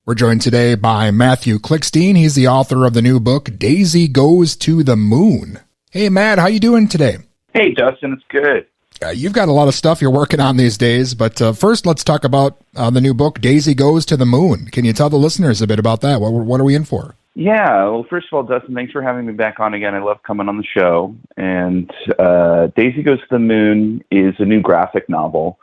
We're joined today by Mathew Klickstein. He's the author of the new book, Daisy Goes to the Moon. Hey, Matt, how you doing today? Hey, Dustin, it's good. You've got a lot of stuff you're working on these days, but first let's talk about the new book, Daisy Goes to the Moon. Can you tell the listeners a bit about that? What are we in for? Yeah, well, first of all, Dustin, thanks for having me back on again. I love coming on the show. And Daisy Goes to the Moon is a new graphic novel.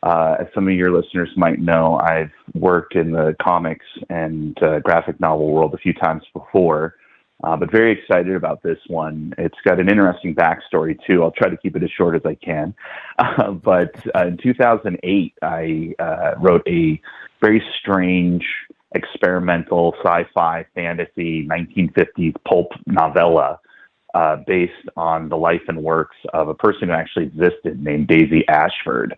As some of your listeners might know, I've worked in the comics and graphic novel world a few times before, but very excited about this one. It's got an interesting backstory, too. I'll try to keep it as short as I can. But in 2008, I wrote a very strange, experimental, sci-fi, fantasy, 1950s pulp novella based on the life and works of a person who actually existed named Daisy Ashford.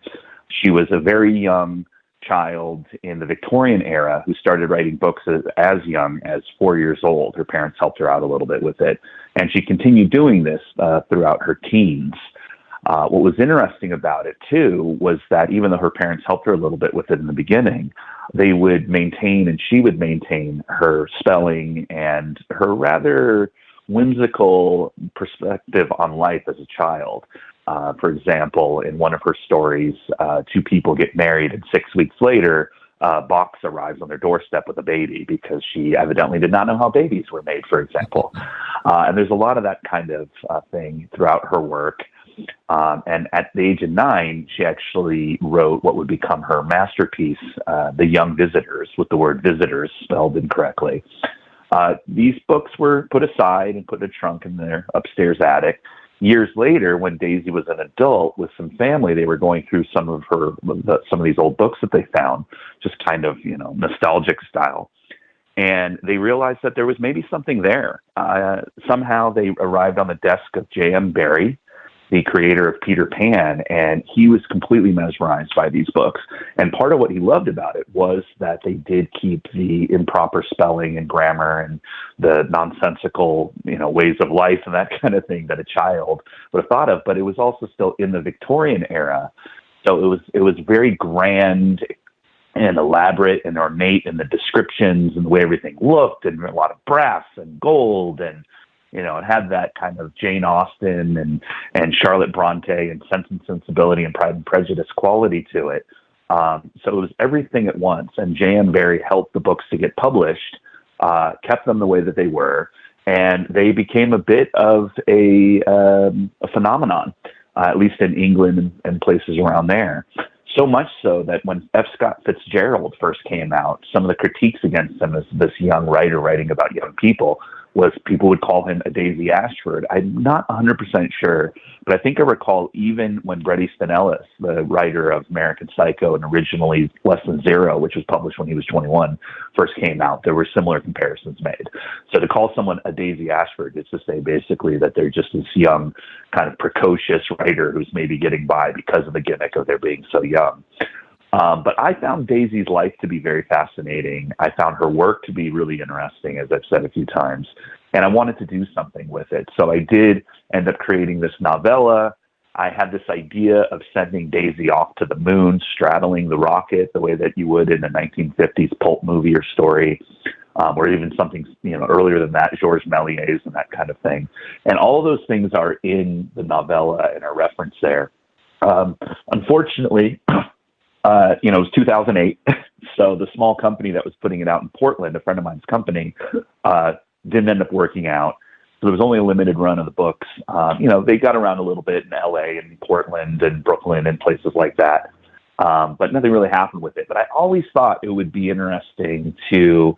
She was a very young child in the Victorian era who started writing books as young as 4 years old. Her parents helped her out a little bit with it. And she continued doing this throughout her teens. What was interesting about it, too, was that even though her parents helped her a little bit with it in the beginning, they would maintain and she would maintain her spelling and her rather whimsical perspective on life as a child. For example, in one of her stories, two people get married and 6 weeks later, a box arrives on their doorstep with a baby because she evidently did not know how babies were made, for example. And there's a lot of that kind of thing throughout her work. And at the age of 9, she actually wrote what would become her masterpiece, The Young Visitors, with the word visitors spelled incorrectly. These books were put aside and put in a trunk in their upstairs attic. Years later, when Daisy was an adult with some family, they were going through some of these old books that they found, just kind of, nostalgic style. And they realized that there was maybe something there. Somehow they arrived on the desk of J.M. Barrie, the creator of Peter Pan, and he was completely mesmerized by these books. And part of what he loved about it was that they did keep the improper spelling and grammar and the nonsensical, ways of life and that kind of thing that a child would have thought of. But it was also still in the Victorian era, so it was very grand and elaborate and ornate in the descriptions and the way everything looked, and a lot of brass and gold, and it had that kind of Jane Austen and Charlotte Bronte and Sense and Sensibility and Pride and Prejudice quality to it. So it was everything at once. And J.M. Barrie helped the books to get published, kept them the way that they were, and they became a bit of a phenomenon, at least in England and places around there. So much so that when F. Scott Fitzgerald first came out, some of the critiques against him as this young writer writing about young people was people would call him a Daisy Ashford. I'm not 100% sure, but I think I recall even when Bret Easton Ellis, the writer of American Psycho and originally Less Than Zero, which was published when he was 21, first came out, there were similar comparisons made. So to call someone a Daisy Ashford is to say basically that they're just this young, kind of precocious writer who's maybe getting by because of the gimmick of their being so young. But I found Daisy's life to be very fascinating. I found her work to be really interesting, as I've said a few times, and I wanted to do something with it. So I did end up creating this novella. I had this idea of sending Daisy off to the moon, straddling the rocket the way that you would in a 1950s pulp movie or story, or even something earlier than that, Georges Méliès and that kind of thing. And all of those things are in the novella and are referenced there. Unfortunately, it was 2008, so the small company that was putting it out in Portland, a friend of mine's company, didn't end up working out. So there was only a limited run of the books. They got around a little bit in LA and Portland and Brooklyn and places like that, but nothing really happened with it. But I always thought it would be interesting to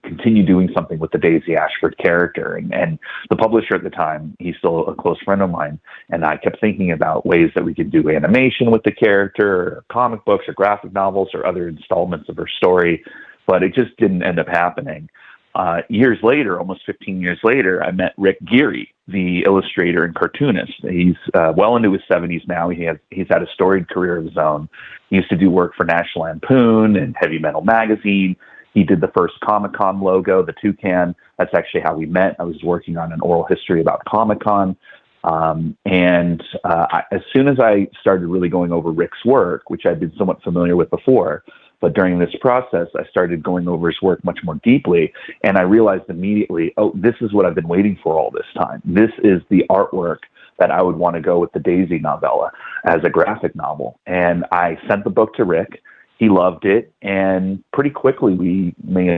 continue doing something with the Daisy Ashford character. And the publisher at the time, he's still a close friend of mine, and I kept thinking about ways that we could do animation with the character, or comic books or graphic novels or other installments of her story, but it just didn't end up happening. Years later, almost 15 years later, I met Rick Geary, the illustrator and cartoonist. He's well into his 70s now. He's had a storied career of his own. He used to do work for National Lampoon and Heavy Metal Magazine. He did the first Comic-Con logo, the toucan. That's actually how we met. I was working on an oral history about Comic-Con. As soon as I started really going over Rick's work, which I'd been somewhat familiar with before, But during this process, I started going over his work much more deeply, and I realized immediately, oh, this is what I've been waiting for all this time. This is the artwork that I would want to go with the Daisy novella as a graphic novel. And I sent the book to Rick. He loved it, and pretty quickly we made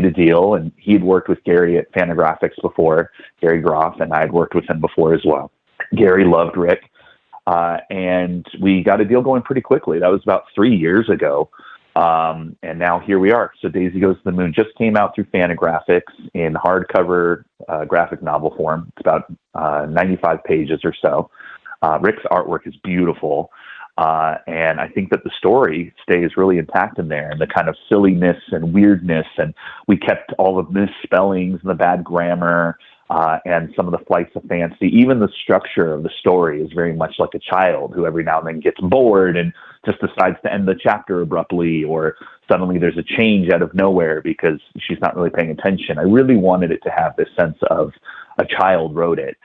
a deal, and he had worked with Gary at Fantagraphics before, Gary Groff, and I had worked with him before as well. Gary loved Rick, and we got a deal going pretty quickly. That was about 3 years ago. And now here we are. So Daisy Goes to the Moon just came out through Fantagraphics in hardcover graphic novel form. It's about 95 pages or so. Rick's artwork is beautiful. And I think that the story stays really intact in there, and the kind of silliness and weirdness. And we kept all of the misspellings and the bad grammar, and some of the flights of fancy. Even the structure of the story is very much like a child who every now and then gets bored and just decides to end the chapter abruptly, or suddenly there's a change out of nowhere because she's not really paying attention. I really wanted it to have this sense of a child wrote it.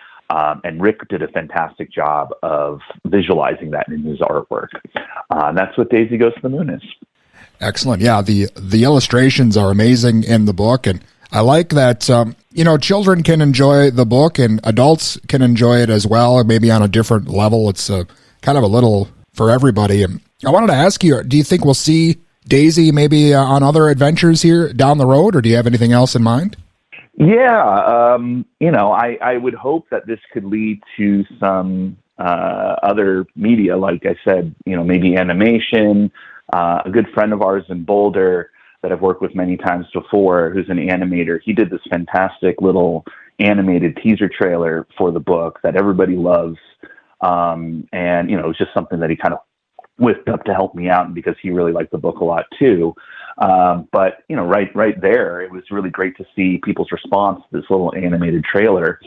And Rick did a fantastic job of visualizing that in his artwork. And that's what Daisy Goes to the Moon is. Excellent. Yeah, the illustrations are amazing in the book, and I like that, children can enjoy the book and adults can enjoy it as well, maybe on a different level. It's kind of a little for everybody. And I wanted to ask you, do you think we'll see Daisy maybe on other adventures here down the road, or do you have anything else in mind? Yeah, I would hope that this could lead to some other media, like I said, maybe animation. A good friend of ours in Boulder that I've worked with many times before, who's an animator, he did this fantastic little animated teaser trailer for the book that everybody loves. And, it was just something that he kind of whipped up to help me out because he really liked the book a lot too. But right there, it was really great to see people's response to this little animated trailer.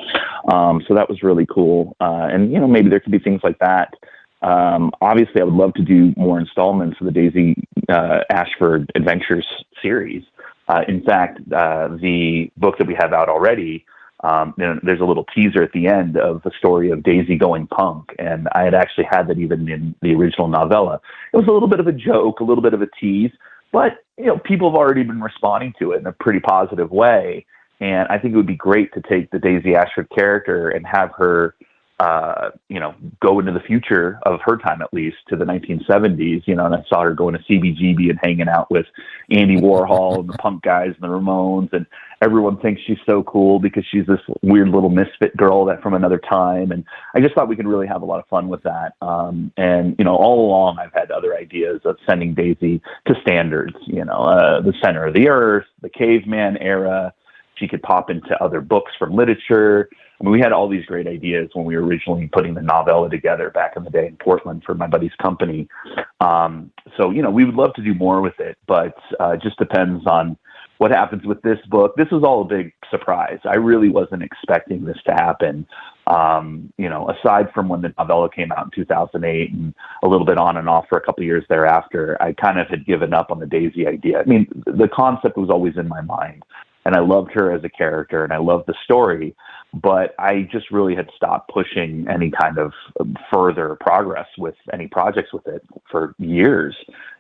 So that was really cool. And, maybe there could be things like that. Obviously, I would love to do more installments of the Daisy Ashford Adventures series. In fact, the book that we have out already, there's a little teaser at the end of the story of Daisy going punk. And I had actually had that even in the original novella. It was a little bit of a joke, a little bit of a tease, but, people have already been responding to it in a pretty positive way. And I think it would be great to take the Daisy Ashford character and have her, go into the future of her time, at least to the 1970s, and I saw her going to CBGB and hanging out with Andy Warhol and the punk guys and the Ramones, and everyone thinks she's so cool because she's this weird little misfit girl that from another time. And I just thought we could really have a lot of fun with that. And all along I've had other ideas of sending Daisy to standards, the center of the earth, the caveman era. She could pop into other books from literature. I mean, we had all these great ideas when we were originally putting the novella together back in the day in Portland for my buddy's company. So, we would love to do more with it, but it just depends on what happens with this book. This was all a big surprise. I really wasn't expecting this to happen. Aside from when the novella came out in 2008 and a little bit on and off for a couple of years thereafter, I kind of had given up on the Daisy idea. I mean, the concept was always in my mind, and I loved her as a character and I loved the story, but I just really had stopped pushing any kind of further progress with any projects with it for years.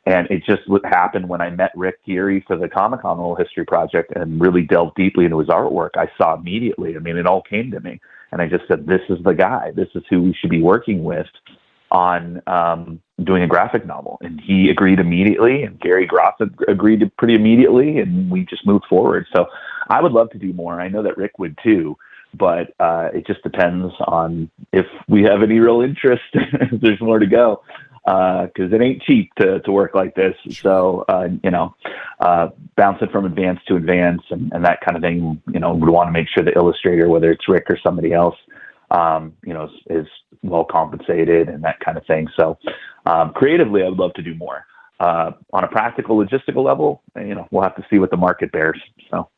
And it just happened when I met Rick Geary for the Comic-Con Oral History Project and really delved deeply into his artwork. I saw immediately, it all came to me. And I just said, this is the guy. This is who we should be working with on doing a graphic novel. And he agreed immediately, and Gary Groff agreed pretty immediately, and we just moved forward. So I would love to do more. I know that Rick would too, but it just depends on if we have any real interest, if there's more to go, because it ain't cheap to work like this. So, bouncing from advance to advance and that kind of thing, we want to make sure the illustrator, whether it's Rick or somebody else, is well compensated and that kind of thing. So creatively, I would love to do more. On a practical, logistical level, we'll have to see what the market bears. So.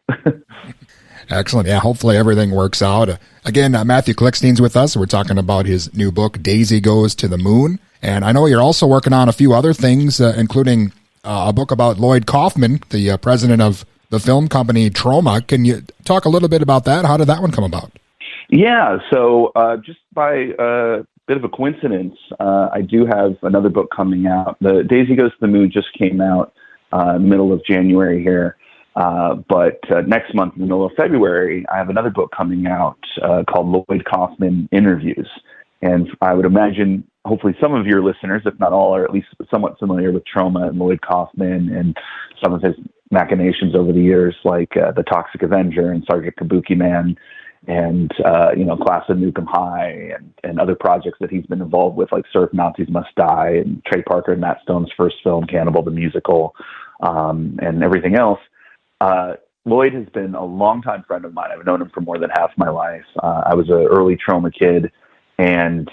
Excellent. Yeah, hopefully everything works out. Again, Mathew Klickstein's with us. We're talking about his new book, Daisy Goes to the Moon. And I know you're also working on a few other things, including a book about Lloyd Kaufman, the president of the film company Troma. Can you talk a little bit about that? How did that one come about? Yeah, so just by a bit of a coincidence, I do have another book coming out. The Daisy Goes to the Moon just came out middle of January here. But next month, in the middle of February, I have another book coming out called Lloyd Kaufman Interviews. And I would imagine, hopefully, some of your listeners, if not all, are at least somewhat familiar with Troma and Lloyd Kaufman and some of his machinations over the years, like The Toxic Avenger and Sergeant Kabuki Man and, Class of Nukem High and other projects that he's been involved with, like Surf Nazis Must Die and Trey Parker and Matt Stone's first film, Cannibal the Musical, and everything else. Lloyd has been a longtime friend of mine. I've known him for more than half my life. I was an early Troma kid. And,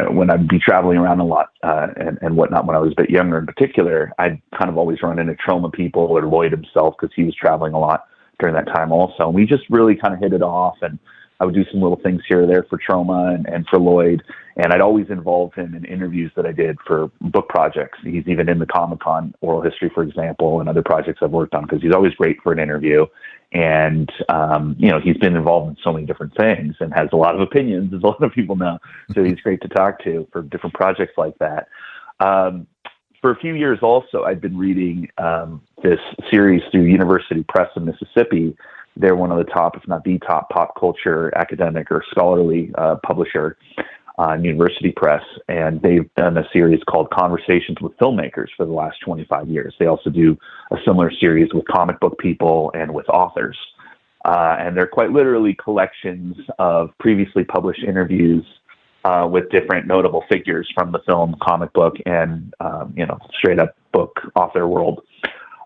when I'd be traveling around a lot and whatnot, when I was a bit younger in particular, I'd kind of always run into Troma people or Lloyd himself because he was traveling a lot during that time also. And we just really kind of hit it off. And I would do some little things here or there for Troma and for Lloyd. And I'd always involve him in interviews that I did for book projects. He's even in the Comic-Con Oral History, for example, and other projects I've worked on because he's always great for an interview. And, he's been involved in so many different things and has a lot of opinions, as a lot of people know. So he's great to talk to for different projects like that. For a few years also, I'd been reading this series through University Press in Mississippi. They're one of the top, if not the top, pop culture academic or scholarly publisher on University Press, and they've done a series called Conversations with Filmmakers for the last 25 years. They also do a similar series with comic book people and with authors. And they're quite literally collections of previously published interviews with different notable figures from the film, comic book, and, straight up book author world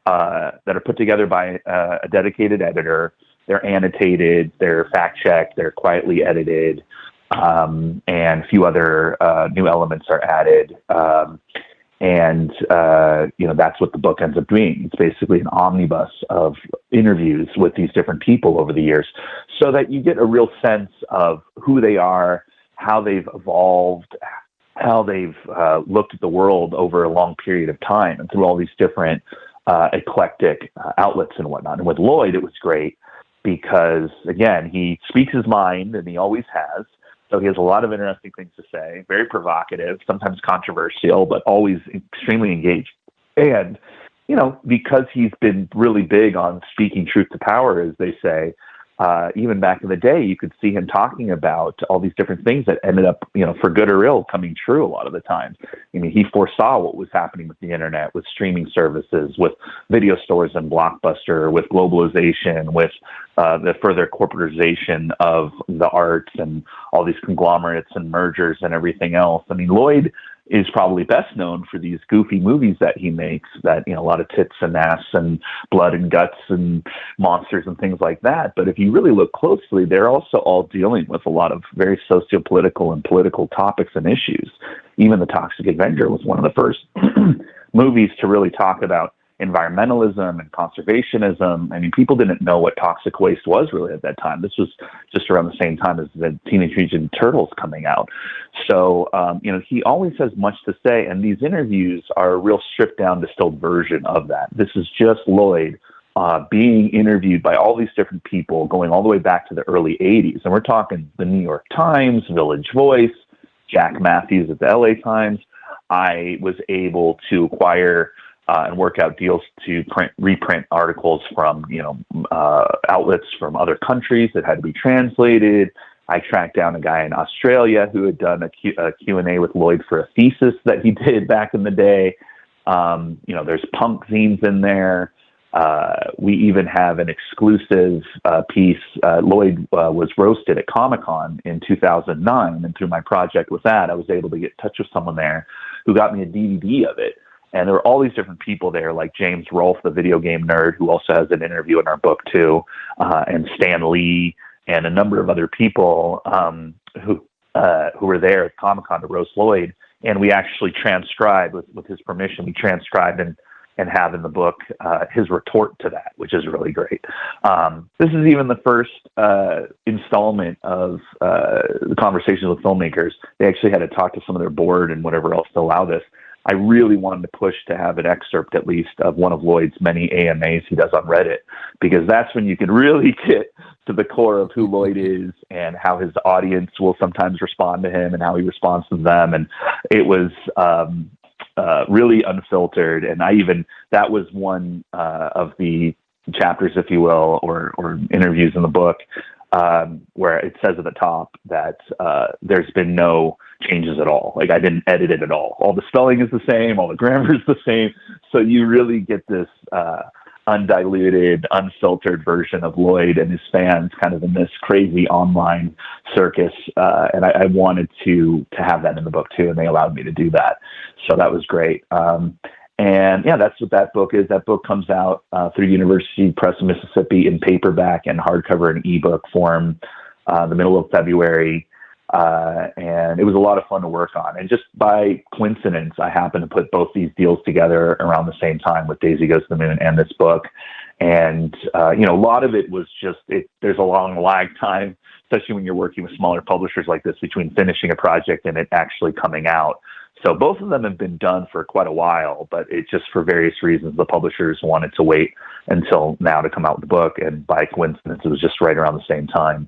that are put together by a dedicated editor. They're annotated, they're fact-checked, they're quietly edited, and a few other new elements are added. That's what the book ends up doing. It's basically an omnibus of interviews with these different people over the years so that you get a real sense of who they are, how they've evolved, how they've looked at the world over a long period of time and through all these different eclectic outlets and whatnot. And with Lloyd, it was great because, again, he speaks his mind, and he always has. So he has a lot of interesting things to say, very provocative, sometimes controversial, but always extremely engaged. And, because he's been really big on speaking truth to power, as they say, even back in the day, you could see him talking about all these different things that ended up, for good or ill, coming true a lot of the time. I mean, he foresaw what was happening with the internet, with streaming services, with video stores and Blockbuster, with globalization, with the further corporatization of the arts and all these conglomerates and mergers and everything else. I mean, Lloyd is probably best known for these goofy movies that he makes that, a lot of tits and ass and blood and guts and monsters and things like that. But if you really look closely, they're also all dealing with a lot of very socio-political and political topics and issues. Even The Toxic Avenger was one of the first movies to really talk about environmentalism and conservationism. I mean, people didn't know what toxic waste was really at that time. This was just around the same time as the Teenage Mutant Turtles coming out. So, he always has much to say, and these interviews are a real stripped down, distilled version of that. This is just Lloyd being interviewed by all these different people going all the way back to the early 80s. And we're talking the New York Times, Village Voice, Jack Matthews at the LA Times. I was able to acquire and work out deals to reprint articles from, outlets from other countries that had to be translated. I tracked down a guy in Australia who had done a Q&A with Lloyd for a thesis that he did back in the day. There's punk zines in there. We even have an exclusive piece. Lloyd was roasted at Comic-Con in 2009, and through my project with that, I was able to get in touch with someone there who got me a DVD of it. And there were all these different people there, like James Rolfe, the video game nerd, who also has an interview in our book too, and Stan Lee, and a number of other people who were there at Comic-Con to roast Lloyd. And we actually transcribed, with his permission, we transcribed and have in the book his retort to that, which is really great. This is even the first installment of the Conversations with Filmmakers. They actually had to talk to some of their board and whatever else to allow this. I really wanted to push to have an excerpt, at least, of one of Lloyd's many AMAs he does on Reddit, because that's when you can really get to the core of who Lloyd is and how his audience will sometimes respond to him and how he responds to them. And it was really unfiltered. And that was one of the chapters, if you will, or interviews in the book, where it says at the top that there's been no changes at all. Like, I didn't edit it at all. All the spelling is the same, all the grammar is the same. So you really get this undiluted, unfiltered version of Lloyd and his fans kind of in this crazy online circus. And I wanted to have that in the book too, and they allowed me to do that. So that was great. And yeah, that's what that book is. That book comes out through University Press of Mississippi in paperback and hardcover and ebook form the middle of February. And it was a lot of fun to work on. And just by coincidence, I happened to put both these deals together around the same time with Daisy Goes to the Moon and this book. And, a lot of it was just, there's a long lag time, especially when you're working with smaller publishers like this, between finishing a project and it actually coming out. So both of them have been done for quite a while, but it just, for various reasons, the publishers wanted to wait until now to come out with the book. And by coincidence, it was just right around the same time,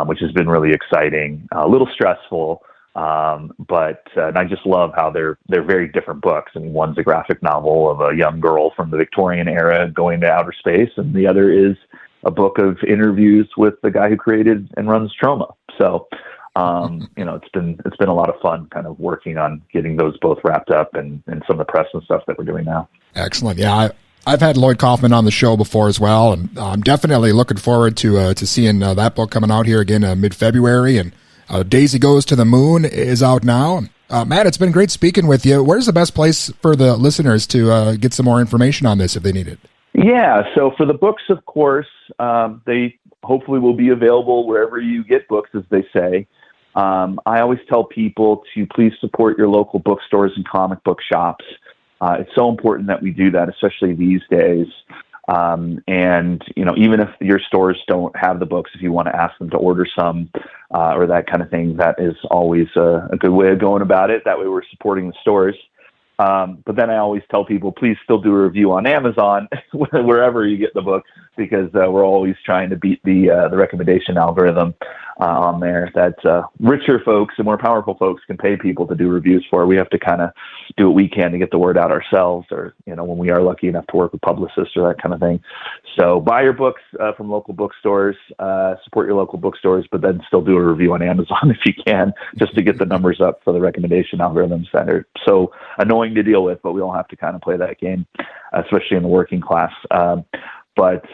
which has been really exciting, a little stressful. But I just love how they're very different books. I mean, one's a graphic novel of a young girl from the Victorian era going to outer space, and the other is a book of interviews with the guy who created and runs Troma. So, it's been a lot of fun kind of working on getting those both wrapped up and some of the press and stuff that we're doing now. Excellent. Yeah, I've had Lloyd Kaufman on the show before as well, and I'm definitely looking forward to seeing that book coming out here again mid-February. And Daisy Goes to the Moon is out now. Matt, it's been great speaking with you. Where's the best place for the listeners to get some more information on this if they need it? Yeah, so for the books, of course, they hopefully will be available wherever you get books, as they say. I always tell people to please support your local bookstores and comic book shops. It's so important that we do that, especially these days. And, even if your stores don't have the books, if you want to ask them to order some or that kind of thing, that is always a good way of going about it. That way we're supporting the stores. But then I always tell people, please still do a review on Amazon, wherever you get the book, because we're always trying to beat the recommendation algorithm on there that richer folks and more powerful folks can pay people to do reviews for. We have to kind of do what we can to get the word out ourselves, or, when we are lucky enough to work with publicists or that kind of thing. So buy your books from local bookstores, support your local bookstores, but then still do a review on Amazon if you can, just to get the numbers up for the recommendation algorithms that are so annoying to deal with, but we all have to kind of play that game, especially in the working class. But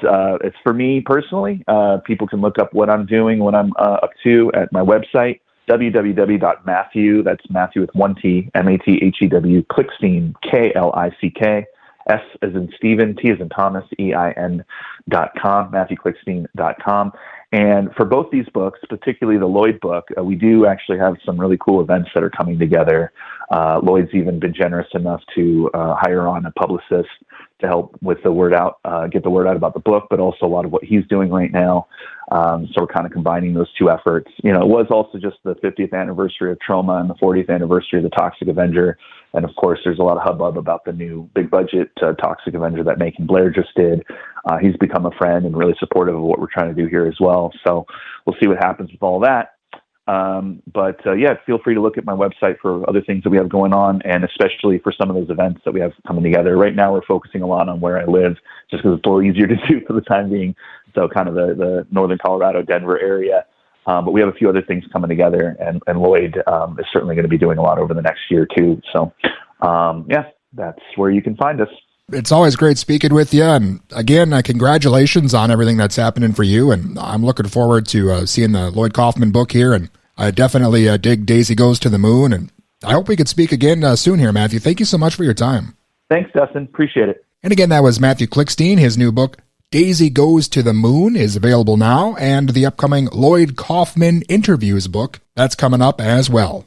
it's for me personally. People can look up what I'm doing, what I'm up to at my website, www.Mathew, that's Mathew with one T, Mathew, Klickstein, Klick, S as in Stephen, T as in Thomas, EIN.com, MathewKlickstein.com. And for both these books, particularly the Lloyd book, we do actually have some really cool events that are coming together. Lloyd's even been generous enough to hire on a publicist to help with the word out, get the word out about the book, but also a lot of what he's doing right now. So we're kind of combining those two efforts. It was also just the 50th anniversary of Troma and the 40th anniversary of the Toxic Avenger. And of course, there's a lot of hubbub about the new big budget Toxic Avenger that Macon Blair just did. He's become a friend and really supportive of what we're trying to do here as well. So we'll see what happens with all that. But feel free to look at my website for other things that we have going on, and especially for some of those events that we have coming together. Right now, we're focusing a lot on where I live, just because it's a little easier to do for the time being. So kind of the northern Colorado, Denver area. But we have a few other things coming together, and Lloyd is certainly going to be doing a lot over the next year too. So, that's where you can find us. It's always great speaking with you. And again, congratulations on everything that's happening for you. And I'm looking forward to seeing the Lloyd Kaufman book here. And I definitely dig Daisy Goes to the Moon. And I hope we could speak again soon here, Mathew. Thank you so much for your time. Thanks, Dustin. Appreciate it. And again, that was Mathew Klickstein. His new book, Daisy Goes to the Moon, is available now. And the upcoming Lloyd Kaufman Interviews book, that's coming up as well.